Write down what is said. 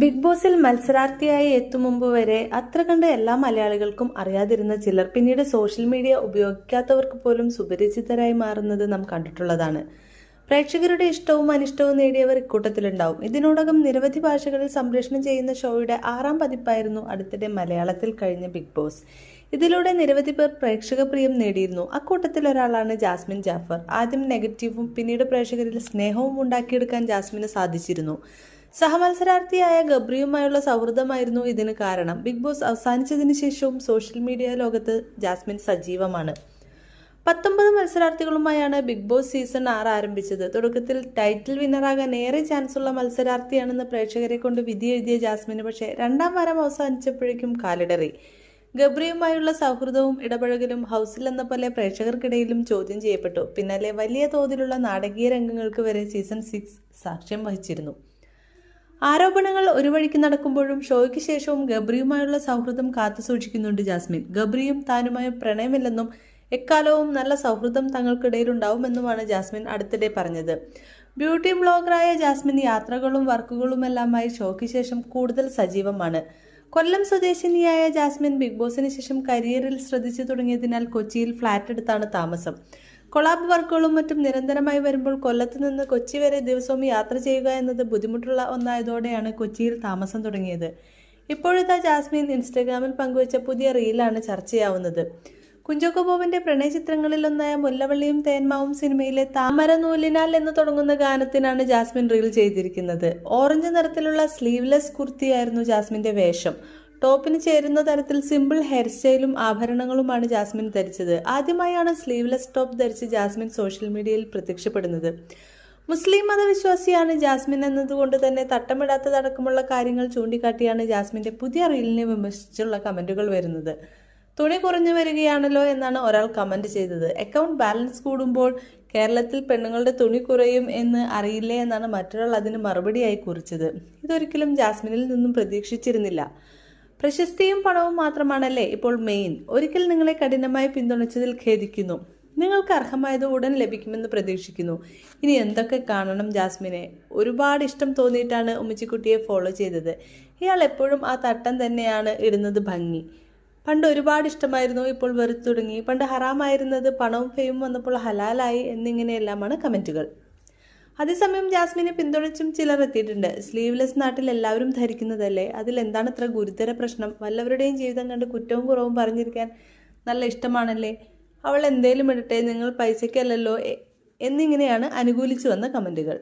Big ബോസിൽ മത്സരാർത്ഥിയായി എത്തും മുമ്പ് വരെ അത്ര കണ്ട് എല്ലാ മലയാളികൾക്കും അറിയാതിരുന്ന ചിലർ പിന്നീട് സോഷ്യൽ മീഡിയ ഉപയോഗിക്കാത്തവർക്ക് പോലും സുപരിചിതരായി മാറുന്നത് നാം കണ്ടിട്ടുള്ളതാണ്. പ്രേക്ഷകരുടെ ഇഷ്ടവും അനിഷ്ടവും നേടിയവർ ഇക്കൂട്ടത്തിലുണ്ടാവും. ഇതിനോടകം നിരവധി ഭാഷകളിൽ സംപ്രേഷണം ചെയ്യുന്ന ഷോയുടെ 6ാം പതിപ്പായിരുന്നു അടുത്തിടെ മലയാളത്തിൽ കഴിഞ്ഞ ബിഗ് ബോസ്. ഇതിലൂടെ നിരവധി പേർ പ്രേക്ഷക പ്രിയം നേടിയിരുന്നു. അക്കൂട്ടത്തിൽ ഒരാളാണ് ജാസ്മിൻ ജാഫർ. ആദ്യം നെഗറ്റീവും പിന്നീട് പ്രേക്ഷകരിൽ സ്നേഹവും ഉണ്ടാക്കിയെടുക്കാൻ ജാസ്മിന് സാധിച്ചിരുന്നു. സഹമത്സരാർത്ഥിയായ ഗബ്രിയുമായുള്ള സൗഹൃദമായിരുന്നു ഇതിന് കാരണം. ബിഗ് ബോസ് അവസാനിച്ചതിന് ശേഷവും സോഷ്യൽ മീഡിയ ലോകത്ത് ജാസ്മിൻ സജീവമാണ്. 19 മത്സരാർത്ഥികളുമായാണ് ബിഗ് ബോസ് സീസൺ 6 ആരംഭിച്ചത്. തുടക്കത്തിൽ ടൈറ്റിൽ വിന്നറാകാൻ ഏറെ ചാൻസുള്ള മത്സരാർത്ഥിയാണെന്ന് പ്രേക്ഷകരെ കൊണ്ട് വിധി എഴുതിയ ജാസ്മിന് പക്ഷേ 2ാം വാരം അവസാനിച്ചപ്പോഴേക്കും കാലിടറി. ഗബ്രിയുമായുള്ള സൗഹൃദവും ഇടപഴകലും ഹൗസിലെന്ന പോലെ പ്രേക്ഷകർക്കിടയിലും ചോദ്യം ചെയ്യപ്പെട്ടു. പിന്നാലെ വലിയ തോതിലുള്ള നാടകീയ രംഗങ്ങൾക്ക് വരെ സീസൺ 6 സാക്ഷ്യം വഹിച്ചിരുന്നു. ആരോപണങ്ങൾ ഒരു വഴിക്ക് നടക്കുമ്പോഴും ഷോയ്ക്ക് ശേഷവും ഗബ്രിയുമായുള്ള സൗഹൃദം കാത്തുസൂക്ഷിക്കുന്നുണ്ട് ജാസ്മിൻ. ഗബ്രിയും താനുമായി പ്രണയമില്ലെന്നും എക്കാലവും നല്ല സൗഹൃദം തങ്ങൾക്കിടയിലുണ്ടാവുമെന്നുമാണ് ജാസ്മിൻ അടുത്തിടെ പറഞ്ഞത്. ബ്യൂട്ടി ബ്ലോഗറായ ജാസ്മിൻ യാത്രകളും വർക്കുകളുമെല്ലാമായി ഷോയ്ക്ക് ശേഷം കൂടുതൽ സജീവമാണ്. കൊല്ലം സ്വദേശിനിയായ ജാസ്മിൻ ബിഗ് ബോസിന് ശേഷം കരിയറിൽ ശ്രദ്ധിച്ചു തുടങ്ങിയതിനാൽ കൊച്ചിയിൽ ഫ്ളാറ്റ് എടുത്താണ് താമസം. കൊളാബ് വർക്കുകളും മറ്റും നിരന്തരമായി വരുമ്പോൾ കൊല്ലത്ത് നിന്ന് കൊച്ചി വരെ ദിവസവും യാത്ര ചെയ്യുക എന്നത് ബുദ്ധിമുട്ടുള്ള ഒന്നായതോടെയാണ് കൊച്ചിയിൽ താമസം തുടങ്ങിയത്. ഇപ്പോഴത്തെ ജാസ്മിൻ ഇൻസ്റ്റഗ്രാമിൽ പങ്കുവച്ച പുതിയ റീലാണ് ചർച്ചയാവുന്നത്. കുഞ്ചാക്കോ ബോബന്റെ പ്രണയ ചിത്രങ്ങളിലൊന്നായ മുല്ലവള്ളിയും തേന്മാവും സിനിമയിലെ താമര നൂലിനാൽ എന്ന് തുടങ്ങുന്ന ഗാനത്തിനാണ് ജാസ്മിൻ റീൽ ചെയ്തിരിക്കുന്നത്. ഓറഞ്ച് നിറത്തിലുള്ള സ്ലീവ്ലെസ് കുർത്തിയായിരുന്നു ജാസ്മിന്റെ വേഷം. ടോപ്പിന് ചേരുന്ന തരത്തിൽ സിമ്പിൾ ഹെയർ സ്റ്റൈലും ആഭരണങ്ങളുമാണ് ജാസ്മിൻ ധരിച്ചത്. ആദ്യമായാണ് സ്ലീവ്ലെസ് ടോപ്പ് ധരിച്ച് ജാസ്മിൻ സോഷ്യൽ മീഡിയയിൽ പ്രത്യക്ഷപ്പെടുന്നത്. മുസ്ലിം മതവിശ്വാസിയാണ് ജാസ്മിൻ എന്നതുകൊണ്ട് തന്നെ തട്ടമിടാത്തതടക്കമുള്ള കാര്യങ്ങൾ ചൂണ്ടിക്കാട്ടിയാണ് ജാസ്മിന്റെ പുതിയ റീലിനെ വിമർശിച്ചുള്ള കമന്റുകൾ വരുന്നത്. തുണി കുറഞ്ഞു വരികയാണല്ലോ എന്നാണ് ഒരാൾ കമന്റ് ചെയ്തത്. അക്കൗണ്ട് ബാലൻസ് കൂടുമ്പോൾ കേരളത്തിൽ പെണ്ണുങ്ങളുടെ തുണി കുറയും എന്ന് അറിയില്ലേ എന്നാണ് മറ്റൊരാൾ അതിന് മറുപടിയായി കുറിച്ചത്. ഇതൊരിക്കലും ജാസ്മിനിൽ നിന്നും പ്രതീക്ഷിച്ചിരുന്നില്ല. പ്രശസ്തിയും പണവും മാത്രമാണല്ലേ ഇപ്പോൾ മെയിൻ. ഒരിക്കൽ നിങ്ങളെ കഠിനമായി പിന്തുണച്ചതിൽ ഖേദിക്കുന്നു. നിങ്ങൾക്ക് അർഹമായത് ഉടൻ ലഭിക്കുമെന്ന് പ്രതീക്ഷിക്കുന്നു. ഇനി എന്തൊക്കെ കാണണം ജാസ്മിനെ. ഒരുപാട് ഇഷ്ടം തോന്നിയിട്ടാണ് ഉമ്മച്ചിക്കുട്ടിയെ ഫോളോ ചെയ്തത്. ഇയാൾ എപ്പോഴും ആ തട്ടം തന്നെയാണ് ഇടുന്നത് ഭംഗി. പണ്ട് ഒരുപാട് ഇഷ്ടമായിരുന്നു, ഇപ്പോൾ വെറുത്തു തുടങ്ങി. പണ്ട് ഹറാമായിരുന്നത് പണവും ഫെയിമും വന്നപ്പോൾ ഹലാലായി എന്നിങ്ങനെയെല്ലാമാണ് കമന്റുകൾ. അതേസമയം ജാസ്മിനെ പിന്തുണച്ചും ചിലർ എത്തിയിട്ടുണ്ട്. സ്ലീവ്ലെസ് നാട്ടിൽ എല്ലാവരും ധരിക്കുന്നതല്ലേ, അതിൽ എന്താണ് ഇത്ര ഗുരുതര പ്രശ്നം? വല്ലവരുടെയും ജീവിതം കണ്ട് കുറ്റവും കുറവും പറഞ്ഞിരിക്കാൻ നല്ല ഇഷ്ടമാണല്ലേ. അവൾ എന്തേലും ഇടട്ടെ, നിങ്ങൾ പൈസയ്ക്കല്ലല്ലോ എന്നിങ്ങനെയാണ് അനുകൂലിച്ചു വന്ന കമന്റുകൾ.